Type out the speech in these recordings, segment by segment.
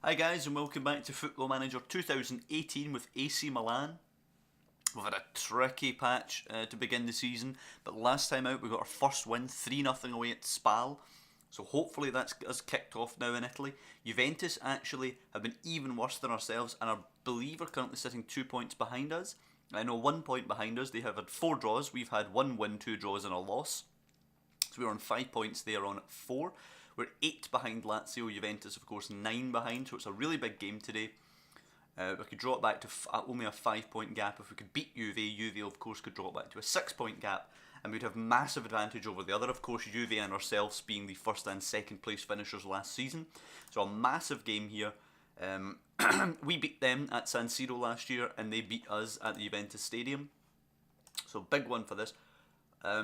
Hi guys and welcome back to Football Manager 2018 with AC Milan. We've had a tricky patch to begin the season, but last time out we got our first win, 3-0 away at Spal. So hopefully that's us kicked off now in Italy. Juventus actually have been even worse than ourselves and I believe are currently sitting 2 points behind us. I know 1 point behind us. They have had 4 draws, we've had 1 win, 2 draws and a loss. So we're on 5 points, they are on 4. We're 8 behind Lazio, Juventus of course 9 behind, so it's a really big game today. We could draw it back to only a 5 point gap. If we could beat Juve of course could draw it back to a 6 point gap and we'd have massive advantage over the other, of course Juve and ourselves being the first and second place finishers last season. So a massive game here. We beat them at San Siro last year and they beat us at the Juventus Stadium. So big one for this.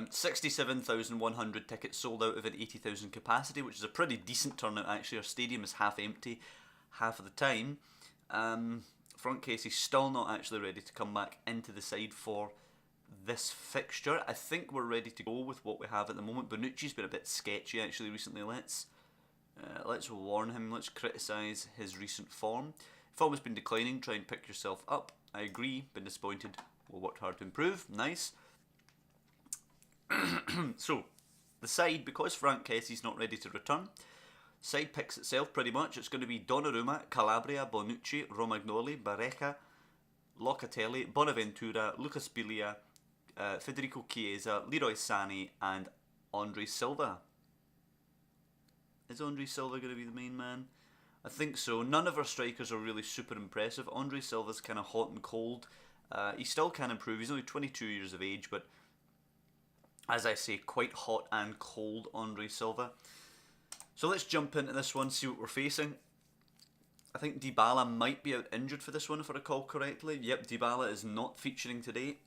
67,100 tickets sold out of an 80,000 capacity, which is a pretty decent turnout actually. Our stadium is half empty half of the time. Front case is still not actually ready to come back into the side for this fixture. I think we're ready to go with what we have at the moment. Bonucci's been a bit sketchy actually recently. Let's warn him, let's criticise his recent form. Form has been declining, try and pick yourself up. I agree, been disappointed, we'll work hard to improve, nice. So, the side, because Frank Kessie's not ready to return, side picks itself pretty much. It's going to be Donnarumma, Calabria, Bonucci, Romagnoli, Barreca, Locatelli, Bonaventura, Lucas Biglia, Federico Chiesa, Leroy Sané and Andre Silva. Is Andre Silva going to be the main man? I think so. None of our strikers are really super impressive. Andre Silva's kind of hot and cold. He still can improve. He's only 22 years of age, but as I say, quite hot and cold Andre Silva. So let's jump into this one, see what we're facing. I think Dybala might be out injured for this one if I recall correctly. Yep, Dybala is not featuring today.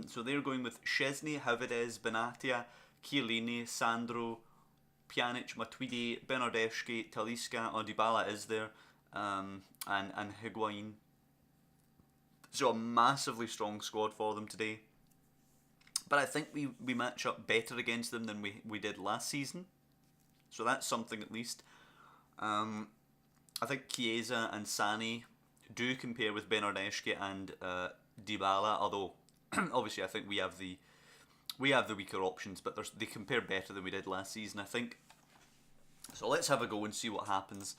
So they're going with Szczesny, Havertz, Benatia, Chiellini, Sandro, Pjanic, Matuidi, Bernardeschi, Talisca. Oh, Dybala is there. And Higuain. So a massively strong squad for them today. But I think we match up better against them than we did last season. So that's something at least. I think Chiesa and Sané do compare with Bernardeschi and Dybala, although obviously I think we have the weaker options, but they compare better than we did last season, I think. So let's have a go and see what happens.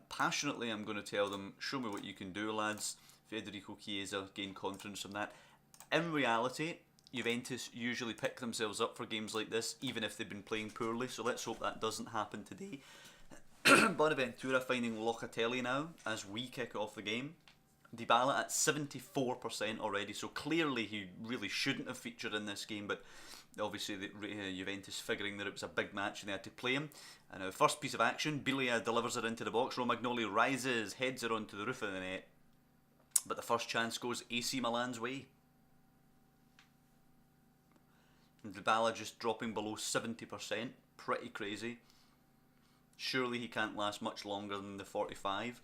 Passionately I'm going to tell them, show me what you can do, lads. Federico Chiesa, gain confidence from that. In reality, Juventus usually pick themselves up for games like this, even if they've been playing poorly, so let's hope that doesn't happen today. Bonaventura finding Locatelli now, as we kick off the game. Dybala at 74% already, so clearly he really shouldn't have featured in this game, but obviously Juventus figuring that it was a big match and they had to play him. And now first piece of action, Biglia delivers it into the box, Romagnoli rises, heads it onto the roof of the net, but the first chance goes AC Milan's way. Dybala just dropping below 70%, pretty crazy. Surely he can't last much longer than the 45.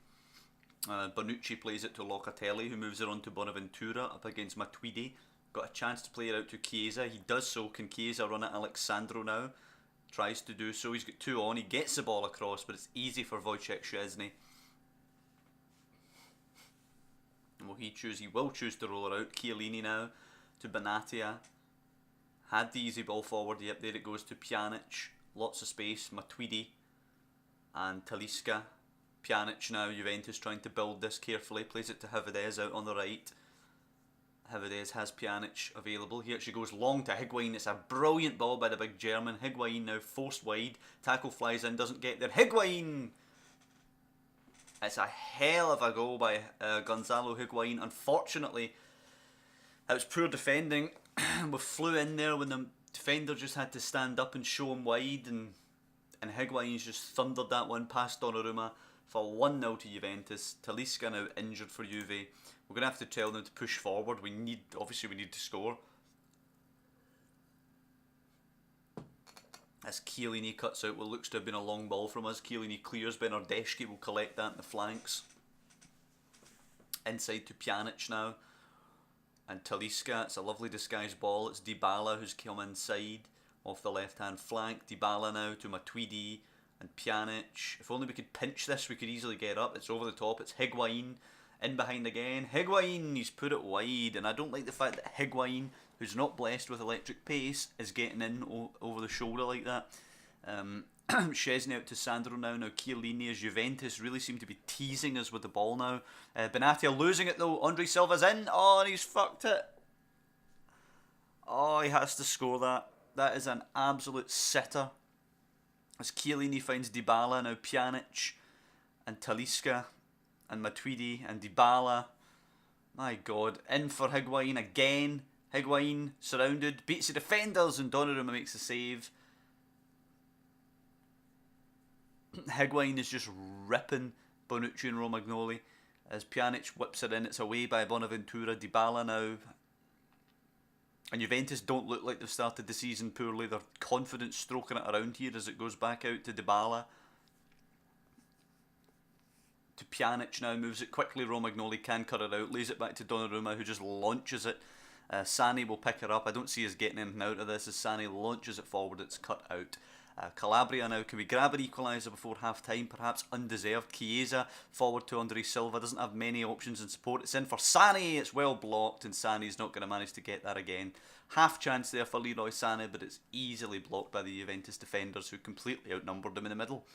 Bonucci plays it to Locatelli, who moves it on to Bonaventura up against Matuidi. Got a chance to play it out to Chiesa. He does so. Can Chiesa run at Alexandro now? Tries to do so. He's got 2 on. He gets the ball across, but it's easy for Wojciech Szczesny. Will he choose? He will choose to roll it out. Chiellini now to Benatia. Had the easy ball forward, yep, there it goes to Pjanic. Lots of space, Matuidi and Talisca. Pjanic now, Juventus trying to build this carefully. Plays it to Havertz out on the right. Havertz has Pjanic available. He actually goes long to Higuain. It's a brilliant ball by the big German. Higuain now forced wide. Tackle flies in, doesn't get there. Higuain! It's a hell of a goal by Gonzalo Higuain. Unfortunately, it was poor defending. We flew in there when the defender just had to stand up and show him wide, and Higuain's just thundered that one past Donnarumma for 1-0 to Juventus. Talisca now injured for Juve. We're going to have to tell them to push forward. Obviously we need to score. As Chiellini cuts out what looks to have been a long ball from us. Chiellini clears, Bernardeschi will collect that in the flanks. Inside to Pjanic now. And Talisca, it's a lovely disguised ball. It's Dybala who's come inside off the left hand flank. Dybala now to Matuidi. and Pjanic. If only we could pinch this, we could easily get up. It's over the top. It's Higuain in behind again. Higuain, he's put it wide, and I don't like the fact that Higuain, who's not blessed with electric pace, is getting in over the shoulder like that. Szczesny out to Sandro now. Now Chiellini as Juventus really seem to be teasing us with the ball now. Benatia losing it though. Andre Silva's in. Oh, and he's fucked it. Oh, he has to score that. That is an absolute sitter. As Chiellini finds Dybala, now Pjanic and Talisca and Matuidi and Dybala. My God, in for Higuain again. Higuain surrounded, beats the defenders, and Donnarumma makes a save. Higuain is just ripping Bonucci and Romagnoli as Pjanic whips it in. It's away by Bonaventura. Dybala now. And Juventus don't look like they've started the season poorly. They're confident stroking it around here as it goes back out to Dybala. To Pjanic now, moves it quickly. Romagnoli can cut it out, lays it back to Donnarumma, who just launches it. Sane will pick her up. I don't see us getting anything out of this as Sane launches it forward. It's cut out. Calabria now, can we grab an equaliser before half time? Perhaps undeserved. Chiesa forward to Andre Silva, doesn't have many options in support. It's in for Sane, it's well blocked, and Sane's not going to manage to get that again. Half chance there for Leroy Sane, but it's easily blocked by the Juventus defenders who completely outnumbered him in the middle.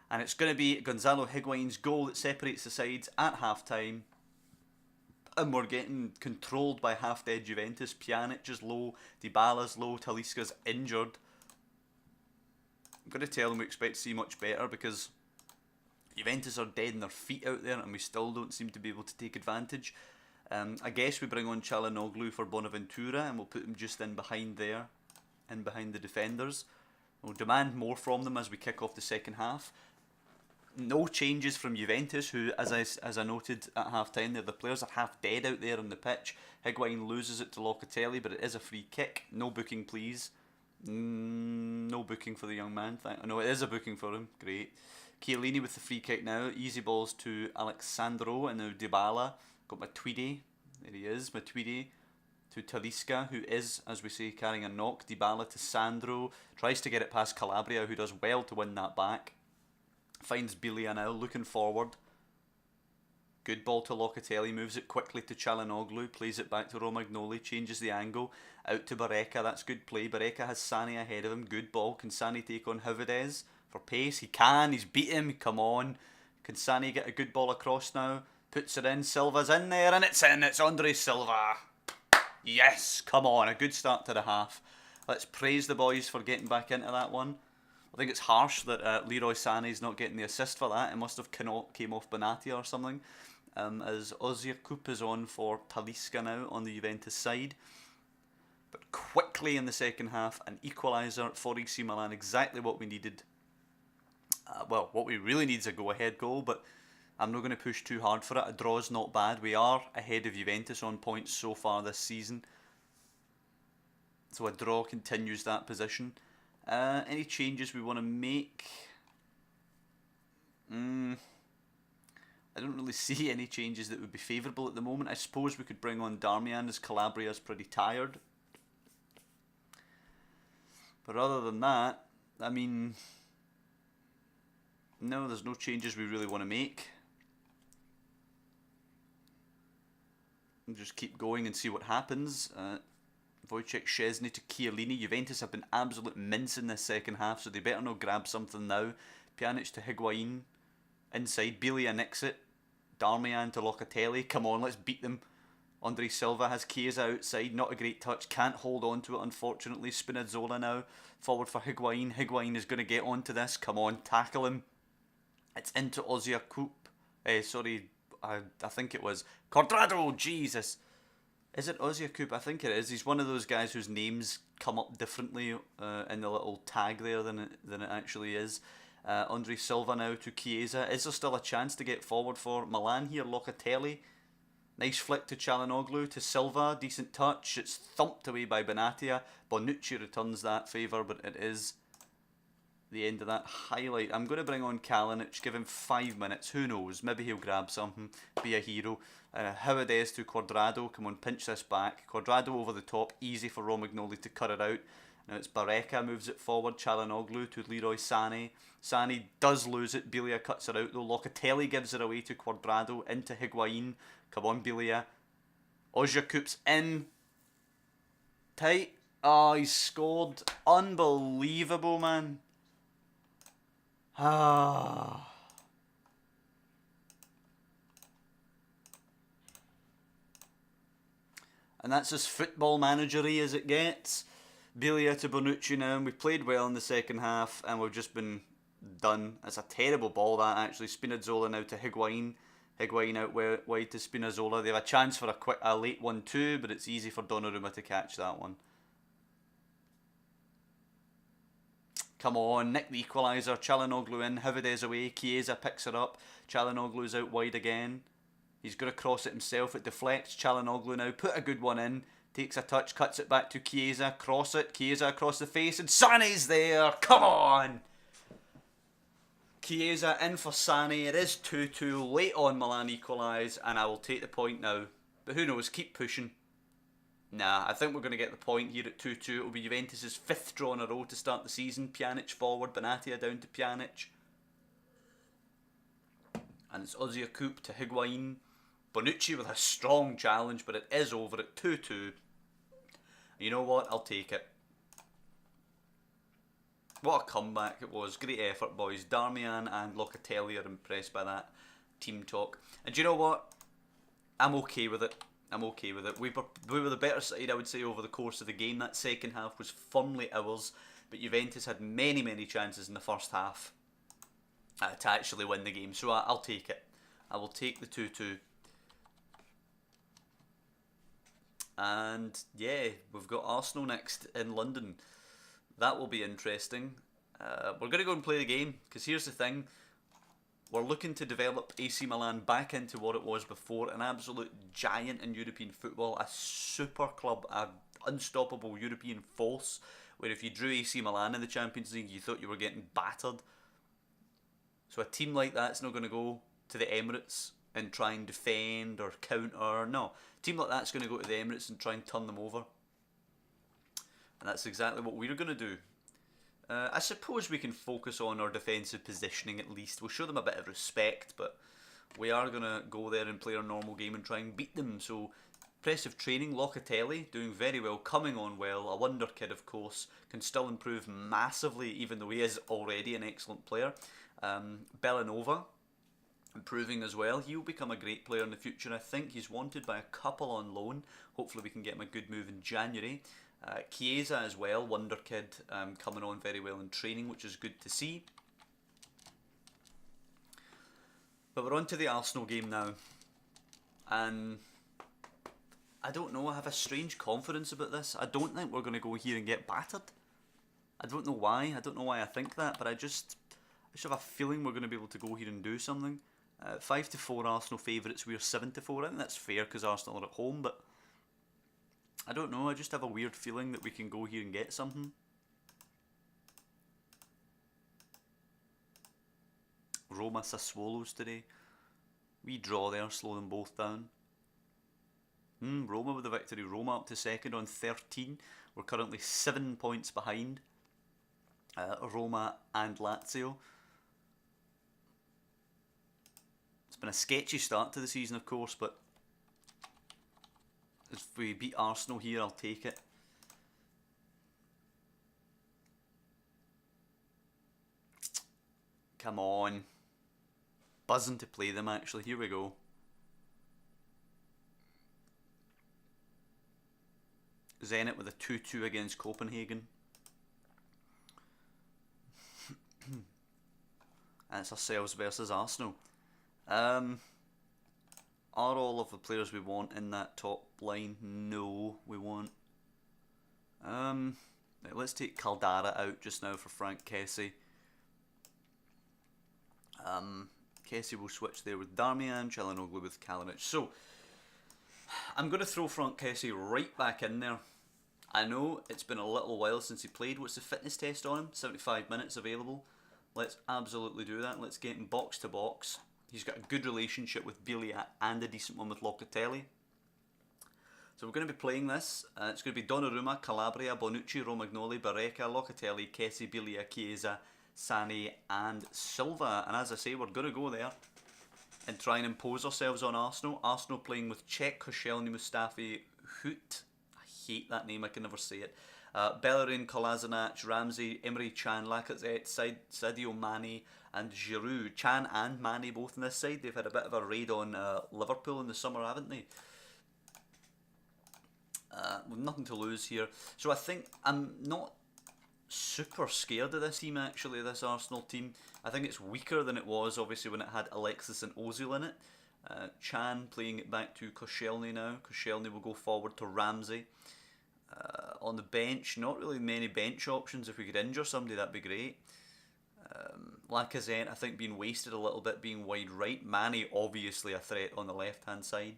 And it's going to be Gonzalo Higuain's goal that separates the sides at half time. And we're getting controlled by half-dead Juventus. Pjanic is low, Dybala's low, Talisca's injured. I'm going to tell them we expect to see much better because Juventus are dead on their feet out there and we still don't seem to be able to take advantage. I guess we bring on Çalhanoğlu for Bonaventura and we'll put him just in behind there, in behind the defenders. We'll demand more from them as we kick off the second half. No changes from Juventus, who, as I noted at half-time, the players are half dead out there on the pitch. Higuain loses it to Locatelli, but it is a free kick. No booking, please. No booking for the young man. No, it is a booking for him. Great. Chiellini with the free kick now. Easy balls to Alexandro and now Dybala. Got Matuidi. There he is. Matuidi to Talisca, who is, as we say, carrying a knock. Dybala to Sandro. Tries to get it past Calabria, who does well to win that back. Finds Biglia now, looking forward. Good ball to Locatelli, moves it quickly to Çalhanoğlu, plays it back to Romagnoli, changes the angle, out to Barreca, that's good play. Barreca has Sane ahead of him, good ball. Can Sane take on Hvides for pace? He can, he's beat him, come on. Can Sane get a good ball across now? Puts it in, Silva's in there, and it's in, it's Andre Silva. Yes, come on, a good start to the half. Let's praise the boys for getting back into that one. I think it's harsh that Leroy Sané's not getting the assist for that. It must have came off Benatia or something. As Ozyakup is on for Talisca now on the Juventus side. But quickly in the second half, an equaliser for AC Milan, exactly what we needed. Well, what we really need is a go-ahead goal, but I'm not going to push too hard for it. A draw's not bad. We are ahead of Juventus on points so far this season. So a draw continues that position. Any changes we want to make? I don't really see any changes that would be favourable at the moment. I suppose we could bring on Darmian as Calabria's pretty tired. But other than that, I mean, no, there's no changes we really want to make. We'll just keep going and see what happens. Wojciech Szczesny to Chiellini. Juventus have been absolute mince in this second half, so they better not grab something now. Pjanic to Higuain. Inside, Biglia nicks it. Darmian to Locatelli. Come on, let's beat them. Andre Silva has Chiesa outside. Not a great touch. Can't hold on to it, unfortunately. Spinazzola now. Forward for Higuain. Higuain is going to get onto this. Come on, tackle him. It's into Ozyakup. I think it was Cuadrado. Jesus. Is it Ozyakup? I think it is. He's one of those guys whose names come up differently in the little tag there than it actually is. Andre Silva now to Chiesa. Is there still a chance to get forward for Milan here? Locatelli. Nice flick to Çalhanoğlu to Silva. Decent touch. It's thumped away by Benatia. Bonucci returns that favour, but it is the end of that highlight. I'm going to bring on Kalinic. Give him 5 minutes. Who knows? Maybe he'll grab something. Be a hero. Hvides to Cuadrado. Come on, pinch this back. Cuadrado over the top. Easy for Romagnoli to cut it out. Now it's Barreca moves it forward, Çalhanoğlu to Leroy Sané. Sané does lose it, Biglia cuts it out though. Locatelli gives it away to Cuadrado, into Higuain. Come on, Biglia. Ozyakups in. Tight. Oh, he's scored. Unbelievable, man. Ah. And that's as football managery as it gets. Biglia to Bonucci now, and we played well in the second half, and we've just been done. It's a terrible ball, that, actually. Spinazzola now to Higuain. Higuain out wide to Spinazzola. They have a chance for a late 1-2, but it's easy for Donnarumma to catch that one. Come on, nick the equaliser. Çalhanoğlu in, Havidez away. Chiesa picks it up. Çalhanoğlu's out wide again. He's going to cross it himself. It deflects. Çalhanoğlu now put a good one in. Takes a touch, cuts it back to Chiesa. Cross it. Chiesa across the face, and Sané's there. Come on. Chiesa in for Sané. It is 2-2. Late on, Milan equalise, and I will take the point now. But who knows? Keep pushing. Nah, I think we're going to get the point here at 2-2. It will be Juventus' 5th draw in a row to start the season. Pjanic forward, Benatia down to Pjanic. And it's Ozyakup to Higuain. Bonucci with a strong challenge, but it is over at 2-2. You know what? I'll take it. What a comeback it was. Great effort, boys. Darmian and Locatelli are impressed by that team talk. And do you know what? I'm okay with it. I'm okay with it. We were the better side, I would say, over the course of the game. That second half was firmly ours, but Juventus had many, many chances in the first half to actually win the game. So I'll take it. I will take the 2-2. And yeah, we've got Arsenal next in London. That will be interesting. We're going to go and play the game, because here's the thing. We're looking to develop AC Milan back into what it was before, an absolute giant in European football, a super club, an unstoppable European force, where if you drew AC Milan in the Champions League, you thought you were getting battered. So a team like that's not going to go to the Emirates and try and defend or counter. No, a team like that's going to go to the Emirates and try and turn them over. And that's exactly what we're going to do. I suppose we can focus on our defensive positioning at least. We'll show them a bit of respect, but we are going to go there and play our normal game and try and beat them. So, impressive training. Locatelli doing very well, coming on well. A wonder kid, of course, can still improve massively, even though he is already an excellent player. Bellanova improving as well. He'll become a great player in the future. I think he's wanted by a couple on loan. Hopefully we can get him a good move in January. Chiesa as well, wonder kid, coming on very well in training, which is good to see. But we're on to the Arsenal game now, and I don't know, I have a strange confidence about this. I don't think we're going to go here and get battered. I don't know why. I don't know why I think that, but I just have a feeling we're going to be able to go here and do something. 5-4 Arsenal favourites, we're 7-4. I think that's fair because Arsenal are at home, but I don't know, I just have a weird feeling that we can go here and get something. Roma Sassuolo's today. We draw there, slow them both down. Roma with the victory. Roma up to second on 13. We're currently 7 points behind Roma and Lazio. It's been a sketchy start to the season, of course, but if we beat Arsenal here, I'll take it. Come on. Buzzing to play them, actually. Here we go. Zenit with a 2-2 against Copenhagen. And it's ourselves versus Arsenal. Are all of the players we want in that top line? No, we won't. Let's take Caldara out just now for Frank Kessie. Kessie will switch there with Darmian, Çalhanoğlu with Kalinic. So, I'm going to throw Frank Kessie right back in there. I know it's been a little while since he played. What's the fitness test on him? 75 minutes available. Let's absolutely do that. Let's get him box to box. He's got a good relationship with Biglia and a decent one with Locatelli. So we're going to be playing this. It's going to be Donnarumma, Calabria, Bonucci, Romagnoli, Barreca, Locatelli, Kessie, Biglia, Chiesa, Sané and Silva. And as I say, we're going to go there and try and impose ourselves on Arsenal. Arsenal playing with Cech, Koscielny, Mustafi, Hoot. I hate that name, I can never say it. Bellerin, Kolasinac, Ramsey, Emre Can, Lacazette, Sadio Mane and Giroud. Can and Mane both on this side. They've had a bit of a raid on Liverpool in the summer, haven't they? With nothing to lose here. So I think I'm not super scared of this team actually, this Arsenal team. I think it's weaker than it was obviously when it had Alexis and Ozil in it. Chan playing it back to Koscielny now. Koscielny will go forward to Ramsey. On the bench, not really many bench options. If we could injure somebody, that'd be great. Lacazette, I think, being wasted a little bit, being wide right. Mane, obviously a threat on the left-hand side.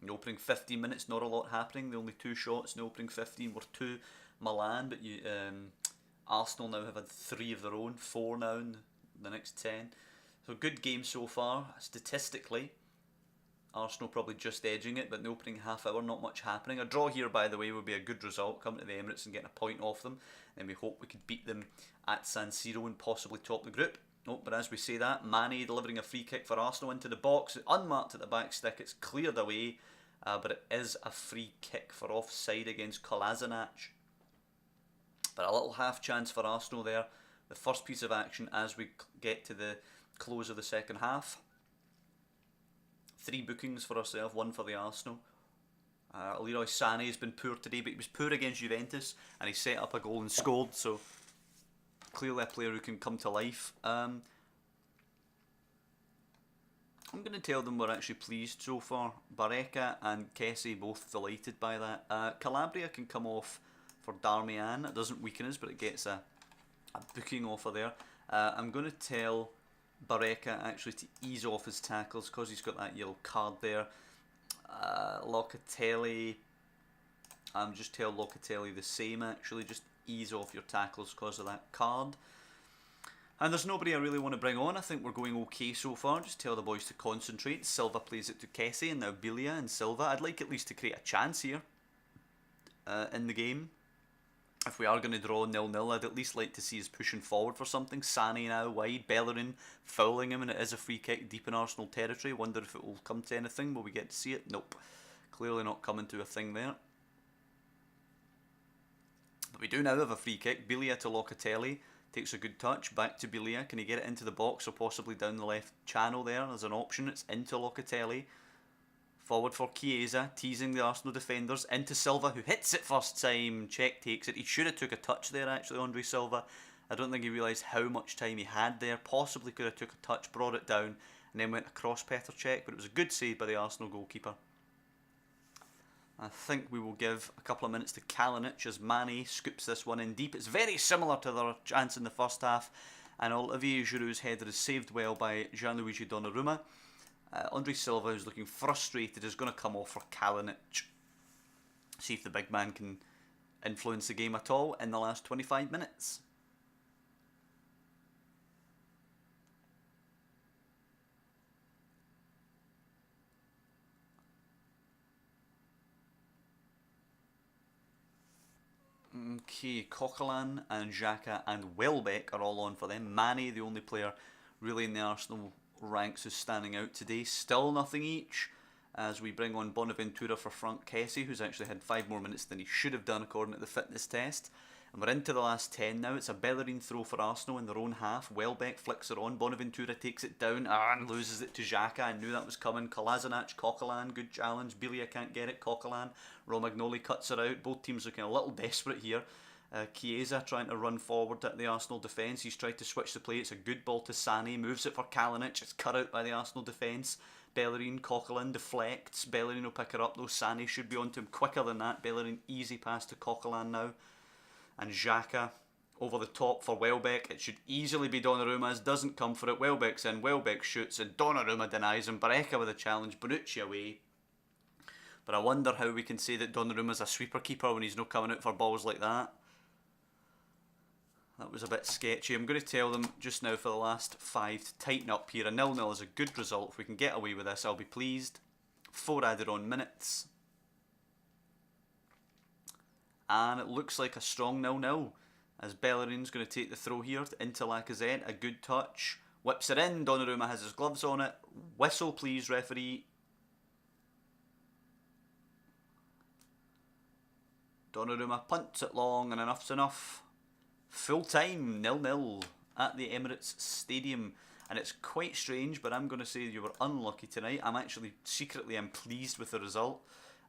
In the opening 15 minutes, not a lot happening. The only 2 shots in the opening 15 were to Milan, but Arsenal now have had 3 of their own, 4 now in the next 10. So good game so far. Statistically, Arsenal probably just edging it, but in the opening half hour, not much happening. A draw here, by the way, would be a good result, coming to the Emirates and getting a point off them. And we hope we could beat them at San Siro and possibly top the group. Oh, but as we say that, Mane delivering a free kick for Arsenal into the box. Unmarked at the back stick, it's cleared away, but it is a free kick for offside against Kolasinac. But a little half chance for Arsenal there. The first piece of action as we get to the close of the second half. 3 bookings for ourselves, 1 for the Arsenal. Leroy Sané has been poor today, but he was poor against Juventus and he set up a goal and scored, so clearly a player who can come to life. I'm going to tell them we're actually pleased so far. Barreca and Kessie both delighted by that. Calabria can come off for Darmian. It doesn't weaken us, but it gets a booking offer there. I'm going to tell Barreca actually to ease off his tackles because he's got that yellow card there. Locatelli, just tell Locatelli the same actually, just ease off your tackles because of that card. And there's nobody I really want to bring on. I think we're going okay so far. Just tell the boys to concentrate. Silva plays it to Kessie and now Biglia and Silva. I'd like at least to create a chance here in the game. If we are going to draw 0-0, I'd at least like to see us pushing forward for something. Sané now wide, Bellerin fouling him, and it is a free kick deep in Arsenal territory. Wonder if it will come to anything. Will we get to see it? Nope. Clearly not coming to a thing there. But we do now have a free kick. Biglia to Locatelli. Takes a good touch. Back to Biglia. Can he get it into the box or possibly down the left channel there? There's an option. It's into Locatelli. Forward for Chiesa, teasing the Arsenal defenders, into Silva, who hits it first time. Cech takes it. He should have took a touch there, actually, Andre Silva. I don't think he realised how much time he had there. Possibly could have took a touch, brought it down, and then went across Petr Cech, but it was a good save by the Arsenal goalkeeper. I think we will give a couple of minutes to Kalinic as Mane scoops this one in deep. It's very similar to their chance in the first half, and Olivier Giroud's header is saved well by Gianluigi Donnarumma. Andre Silva, who's looking frustrated, is going to come off for Kalinic. See if the big man can influence the game at all in the last 25 minutes. Okay, Coquelin and Xhaka and Welbeck are all on for them. Mane, the only player really in the Arsenal ranks, is standing out today. Still nothing each as we bring on Bonaventura for Frank Kessie, who's actually had 5 more minutes than he should have done according to the fitness test. And we're into the last 10 now. It's a Bellerin throw for Arsenal in their own half. Welbeck flicks it on. Bonaventura takes it down and loses it to Xhaka. I knew that was coming. Kolasinac, Coquelin, good challenge. Biglia can't get it. Coquelin, Romagnoli cuts it out. Both teams looking a little desperate here. Chiesa trying to run forward at the Arsenal defence. He's tried to switch the play. It's a good ball to Sané. Moves it for Kalinic. It's cut out by the Arsenal defence. Bellerin, Coquelin deflects. Bellerin will pick it up though. Sané should be onto him quicker than that. Bellerin easy pass to Coquelin now. And Xhaka over the top for Welbeck. It should easily be Donnarumma's. Doesn't come for it. Welbeck's in. Welbeck shoots and Donnarumma denies him. Barreca with a challenge. Bonucci away. But I wonder how we can say that Donnarumma's a sweeper keeper when he's not coming out for balls like that. That was a bit sketchy. I'm going to tell them just now for the last 5 to tighten up here. A 0-0 is a good result. If we can get away with this, I'll be pleased. 4 added on minutes. And it looks like a strong 0-0 as Bellerin's going to take the throw here into Lacazette. A good touch. Whips it in. Donnarumma has his gloves on it. Whistle please, referee. Donnarumma punts it long and enough's enough. Full time, 0-0 at the Emirates Stadium. And it's quite strange, but I'm going to say you were unlucky tonight. I'm actually secretly pleased with the result.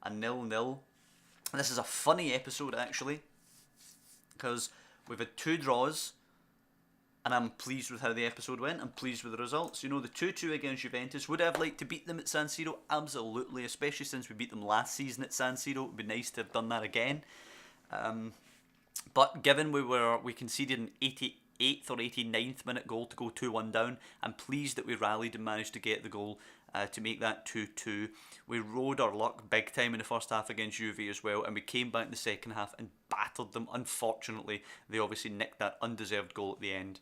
A 0-0. This is a funny episode actually, because we've had 2 draws, and I'm pleased with how the episode went. I'm pleased with the results. You know, the 2-2 against Juventus. Would I have liked to beat them at San Siro? Absolutely, especially since we beat them last season at San Siro. It would be nice to have done that again. But given we conceded an 88th or 89th minute goal to go 2-1 down, I'm pleased that we rallied and managed to get the goal to make that 2-2. We rode our luck big time in the first half against Juve as well, and we came back in the second half and battered them. Unfortunately, they obviously nicked that undeserved goal at the end,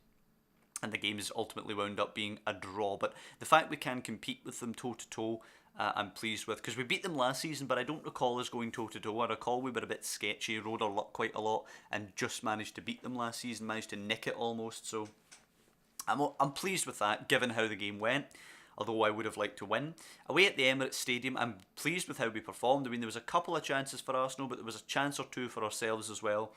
and the game has ultimately wound up being a draw. But the fact we can compete with them toe-to-toe, I'm pleased with, because we beat them last season, but I don't recall us going toe-to-toe. I recall we were a bit sketchy, rode our luck quite a lot, and just managed to beat them last season, managed to nick it almost. So I'm pleased with that, given how the game went, although I would have liked to win. Away at the Emirates Stadium, I'm pleased with how we performed. I mean, there was a couple of chances for Arsenal, but there was a chance or two for ourselves as well.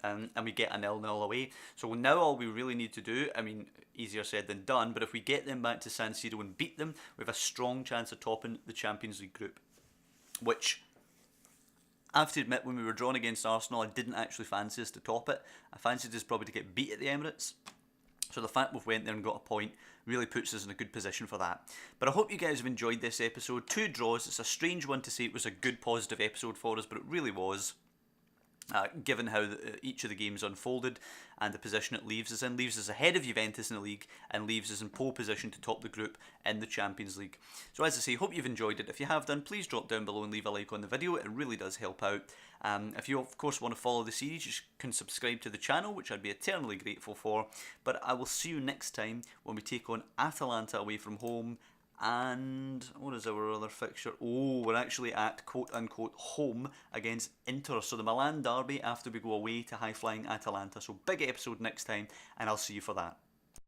And we get a 0-0 away. So now all we really need to do, I mean, easier said than done, but if we get them back to San Siro and beat them, we have a strong chance of topping the Champions League group. Which, I have to admit, when we were drawn against Arsenal, I didn't actually fancy us to top it. I fancied us probably to get beat at the Emirates. So the fact we've went there and got a point really puts us in a good position for that. But I hope you guys have enjoyed this episode. 2 draws. It's a strange one to say it was a good positive episode for us, but it really was. Given how each of the games unfolded and the position it leaves us in. Leaves us ahead of Juventus in the league and leaves us in pole position to top the group in the Champions League. So as I say, hope you've enjoyed it. If you have done, please drop down below and leave a like on the video. It really does help out. If you of course want to follow the series, you can subscribe to the channel, which I'd be eternally grateful for. But I will see you next time when we take on Atalanta away from home. And what is our other fixture? Oh, we're actually at quote-unquote home against Inter. So the Milan derby after we go away to high-flying Atalanta. So big episode next time, and I'll see you for that.